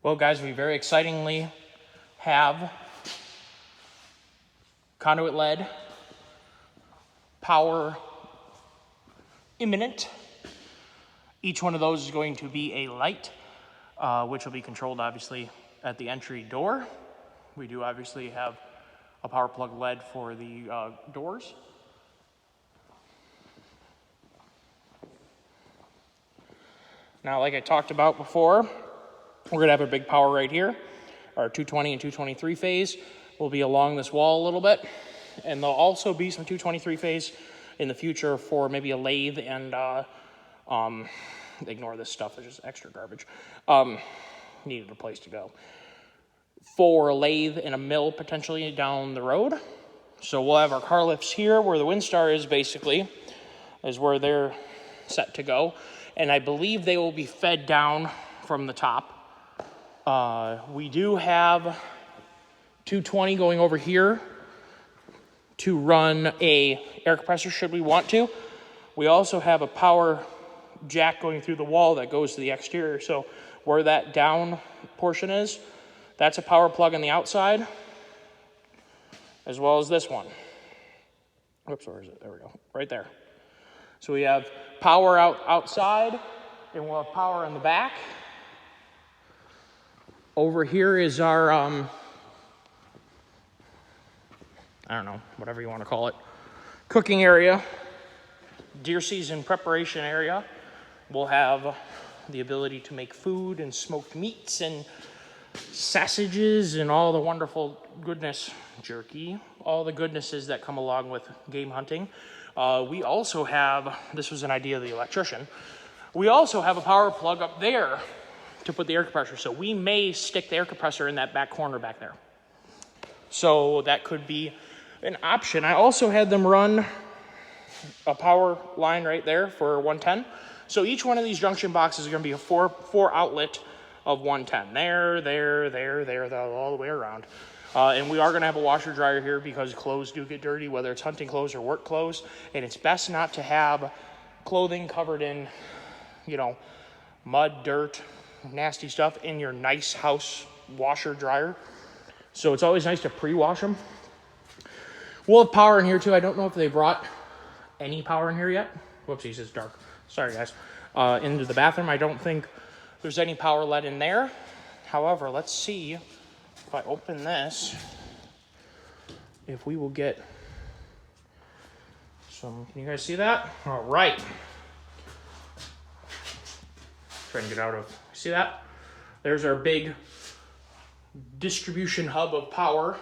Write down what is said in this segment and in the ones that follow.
Well, guys, we very excitingly have conduit led power imminent. Each one of those is going to be a light, which will be controlled obviously at the entry door. We do obviously have a power plug LED for the doors. Now, like I talked about before, we're gonna have a big power right here. Our 220 and 223 phase will be along this wall a little bit. And there'll also be some 223 phase in the future for maybe a lathe and, ignore this stuff, it's just extra garbage. Needed a place to go. For a lathe and a mill potentially down the road. So we'll have our car lifts here where the Windstar is basically, is where they're set to go. And I believe they will be fed down from the top. We do have 220 going over here to run a air compressor should we want to. We also have a power jack going through the wall that goes to the exterior. So where that down portion is, that's a power plug on the outside, as well as this one. Whoops, where is it? There we go, right there. So we have power outside, and we'll have power in the back. Over here is our, I don't know, whatever you want to call it, cooking area, deer season preparation area. We'll have the ability to make food and smoked meats and sausages and all the wonderful goodness, jerky, all the goodnesses that come along with game hunting. We also have, this was an idea of the electrician, we also have a power plug up there to put the air compressor. So we may stick the air compressor in that back corner back there. So that could be an option. I also had them run a power line right there for 110. So each one of these junction boxes is going to be a four outlet of 110. There, all the way around. And we are going to have a washer dryer here because clothes do get dirty, whether it's hunting clothes or work clothes. And it's best not to have clothing covered in, mud, dirt, nasty stuff in your nice house washer dryer. So it's always nice to pre-wash them. We'll have power in here too. I don't know if they brought any power in here yet. Whoopsies, it's dark. Sorry, guys. Into the bathroom, I don't think there's any power LED in there. However, let's see if I open this, if we will get some, can you guys see that? All right. Trying to get out of, see that? There's our big distribution hub of power,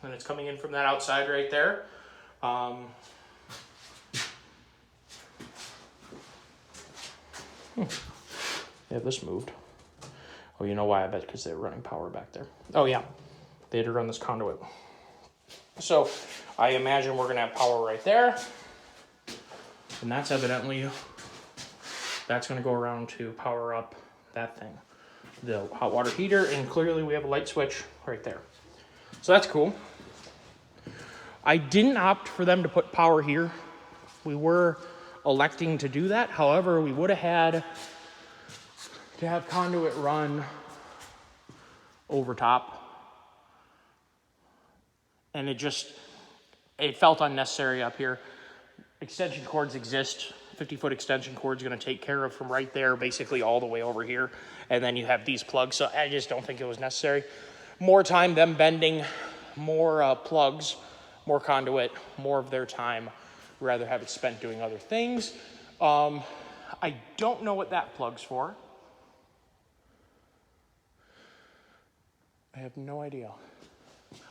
and it's coming in from that outside right there. Yeah, this moved. Oh, you know why? I bet because they were running power back there. Oh yeah, they had to run this conduit. So I imagine we're gonna have power right there, and that's evidently, that's gonna go around to power up that thing, the hot water heater, and clearly we have a light switch right there. So that's cool. I didn't opt for them to put power here. We were electing to do that. However, we would have had to have conduit run over top. And it felt unnecessary up here. Extension cords exist. 50-foot extension cord is going to take care of from right there, basically all the way over here. And then you have these plugs. So I just don't think it was necessary. More time, them bending, more plugs, more conduit, more of their time. Rather have it spent doing other things. I don't know what that plug's for. I have no idea.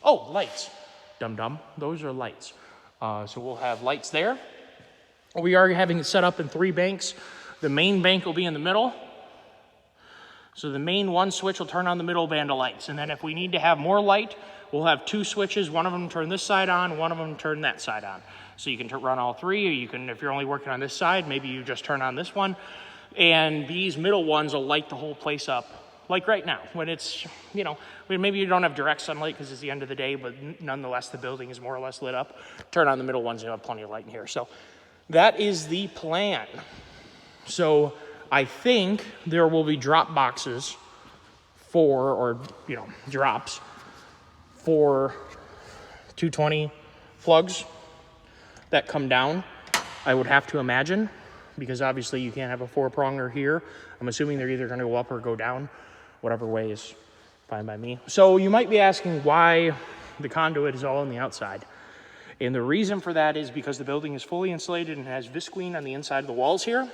Oh, lights. Dum-dum. Those are lights. So we'll have lights there. We are having it set up in 3 banks. The main bank will be in the middle. So the main one switch will turn on the middle band of lights. And then if we need to have more light, we'll have 2 switches. One of them turn this side on, one of them turn that side on. So you can run all 3, or you can, if you're only working on this side, maybe you just turn on this one. And these middle ones will light the whole place up, like right now, when it's, maybe you don't have direct sunlight because it's the end of the day, but nonetheless, the building is more or less lit up. Turn on the middle ones and you'll have plenty of light in here. So that is the plan. So I think there will be drop boxes or drops for 220 plugs that come down, I would have to imagine, because obviously you can't have a 4-pronger here. I'm assuming they're either going to go up or go down. Whatever way is fine by me. So you might be asking why the conduit is all on the outside. And the reason for that is because the building is fully insulated and has visqueen on the inside of the walls here.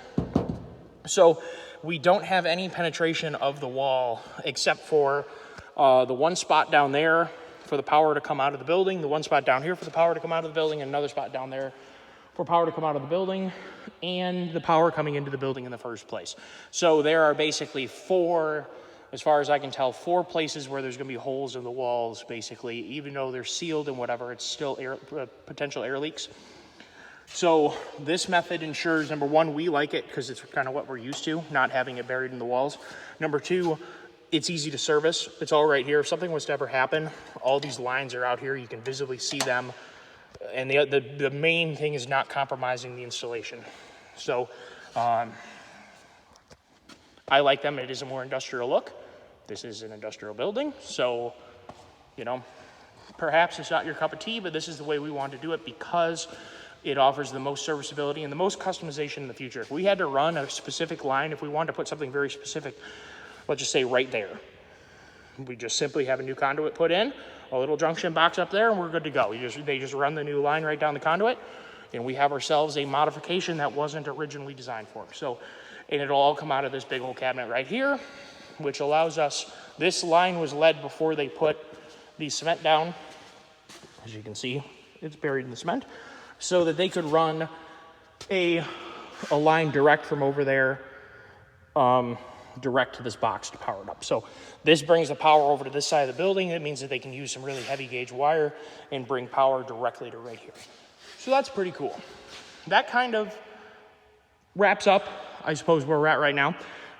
So we don't have any penetration of the wall except for the one spot down there for the power to come out of the building, the one spot down here for the power to come out of the building, and another spot down there for power to come out of the building, and the power coming into the building in the first place. So there are basically 4, as far as I can tell, 4 places where there's going to be holes in the walls, basically. Even though they're sealed and whatever, it's still potential air leaks. So this method ensures, number one, we like it because it's kind of what we're used to, not having it buried in the walls. Number two, it's easy to service. It's all right here. If something was to ever happen, all these lines are out here. You can visibly see them. And the main thing is not compromising the installation. So I like them. It is a more industrial look. This is an industrial building. So, perhaps it's not your cup of tea, but this is the way we want to do it because it offers the most serviceability and the most customization in the future. If we had to run a specific line, if we wanted to put something very specific, let's just say right there, we just simply have a new conduit put in, a little junction box up there, and we're good to go. They just run the new line right down the conduit, and we have ourselves a modification that wasn't originally designed for. So, and it'll all come out of this big old cabinet right here, which allows us, this line was led before they put the cement down. As you can see, it's buried in the cement, so that they could run a line direct from over there, direct to this box to power it up. So this brings the power over to this side of the building. It means that they can use some really heavy gauge wire and bring power directly to right here. So that's pretty cool. That kind of wraps up, I suppose, where we're at right now.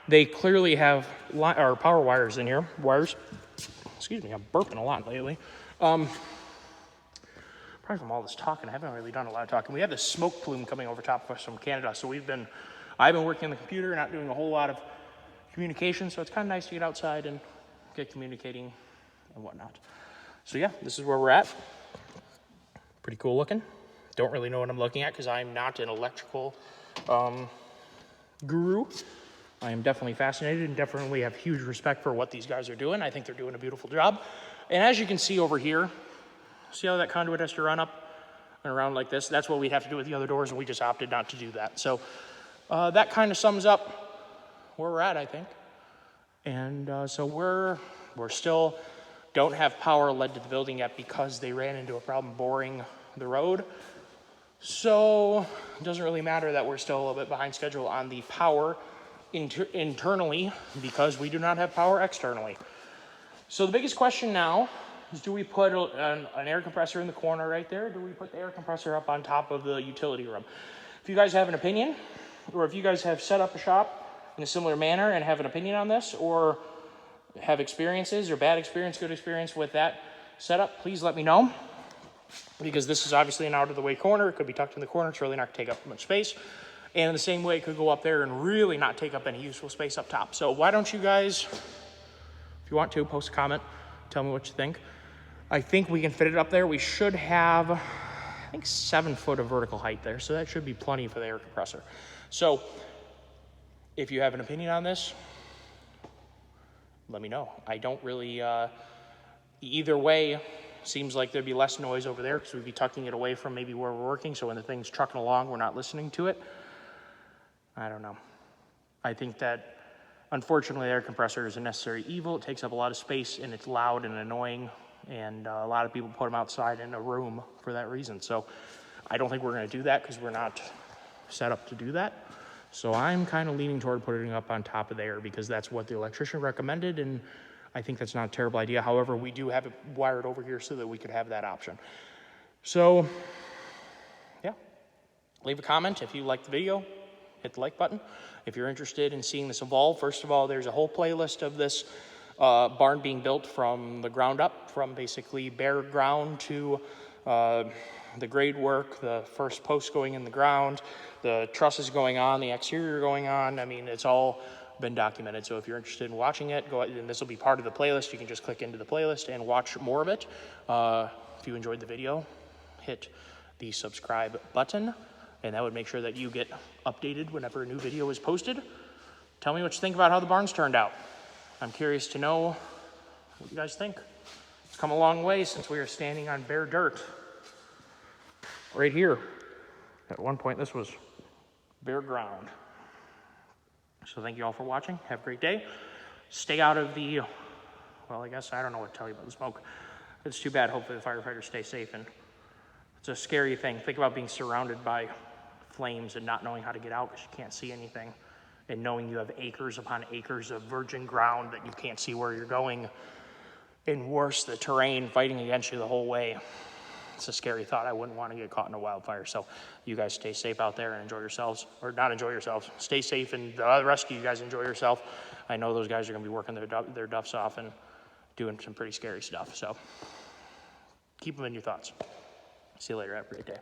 They clearly have power wires in here. Excuse me, I'm burping a lot lately. Probably from all this talking. I haven't really done a lot of talking. We have this smoke plume coming over top of us from Canada. So I've been working on the computer, not doing a whole lot of communication. So it's kind of nice to get outside and get communicating and whatnot. So yeah, this is where we're at. Pretty cool looking. Don't really know what I'm looking at because I'm not an electrical guru. I am definitely fascinated and definitely have huge respect for what these guys are doing. I think they're doing a beautiful job. And as you can see over here, see how that conduit has to run up and around like this? That's what we'd have to do with the other doors, and we just opted not to do that. So that kind of sums up where we're at, I think. And so we're still don't have power led to the building yet because they ran into a problem boring the road. So it doesn't really matter that we're still a little bit behind schedule on the power internally because we do not have power externally. So the biggest question now is, do we put an air compressor in the corner right there? Or do we put the air compressor up on top of the utility room? If you guys have an opinion, or if you guys have set up a shop in a similar manner and have an opinion on this, or have experiences or bad experience, good experience with that setup, please let me know. Because this is obviously an out-of-the-way corner. It could be tucked in the corner. It's really not going to take up much space. And in the same way, it could go up there and really not take up any useful space up top. So why don't you guys, if you want to, post a comment. Tell me what you think. I think we can fit it up there. We should have, I think, 7 foot of vertical height there. So that should be plenty for the air compressor. So if you have an opinion on this, let me know. I don't really, either way, seems like there'd be less noise over there because we'd be tucking it away from maybe where we're working. So when the thing's trucking along, we're not listening to it. I don't know. I think that, unfortunately, the air compressor is a necessary evil. It takes up a lot of space, and it's loud and annoying, and a lot of people put them outside in a room for that reason. So I don't think we're going to do that because we're not set up to do that. So I'm kind of leaning toward putting it up on top of there because that's what the electrician recommended, and I think that's not a terrible idea. However, we do have it wired over here so that we could have that option. So, yeah, leave a comment if you liked the video. Hit the like button. If you're interested in seeing this evolve, first of all, there's a whole playlist of this barn being built from the ground up, from basically bare ground to the grade work, the first post going in the ground, the trusses going on, the exterior going on. I mean, it's all been documented. So if you're interested in watching it, go ahead, and this will be part of the playlist. You can just click into the playlist and watch more of it. If you enjoyed the video, hit the subscribe button, and that would make sure that you get updated whenever a new video is posted. Tell me what you think about how the barns turned out. I'm curious to know what you guys think. It's come a long way since we were standing on bare dirt. Right here. At one point, this was bare ground. So thank you all for watching. Have a great day. Stay out of the, well, I guess I don't know what to tell you about the smoke. It's too bad. Hopefully the firefighters stay safe. And it's a scary thing. Think about being surrounded by flames and not knowing how to get out because you can't see anything. And knowing you have acres upon acres of virgin ground that you can't see where you're going. And worse, the terrain fighting against you the whole way. It's a scary thought. I wouldn't want to get caught in a wildfire. So you guys stay safe out there and enjoy yourselves. Or not enjoy yourselves. Stay safe, and the rest of you guys enjoy yourself. I know those guys are going to be working their duffs off and doing some pretty scary stuff. So keep them in your thoughts. See you later. Have a great day.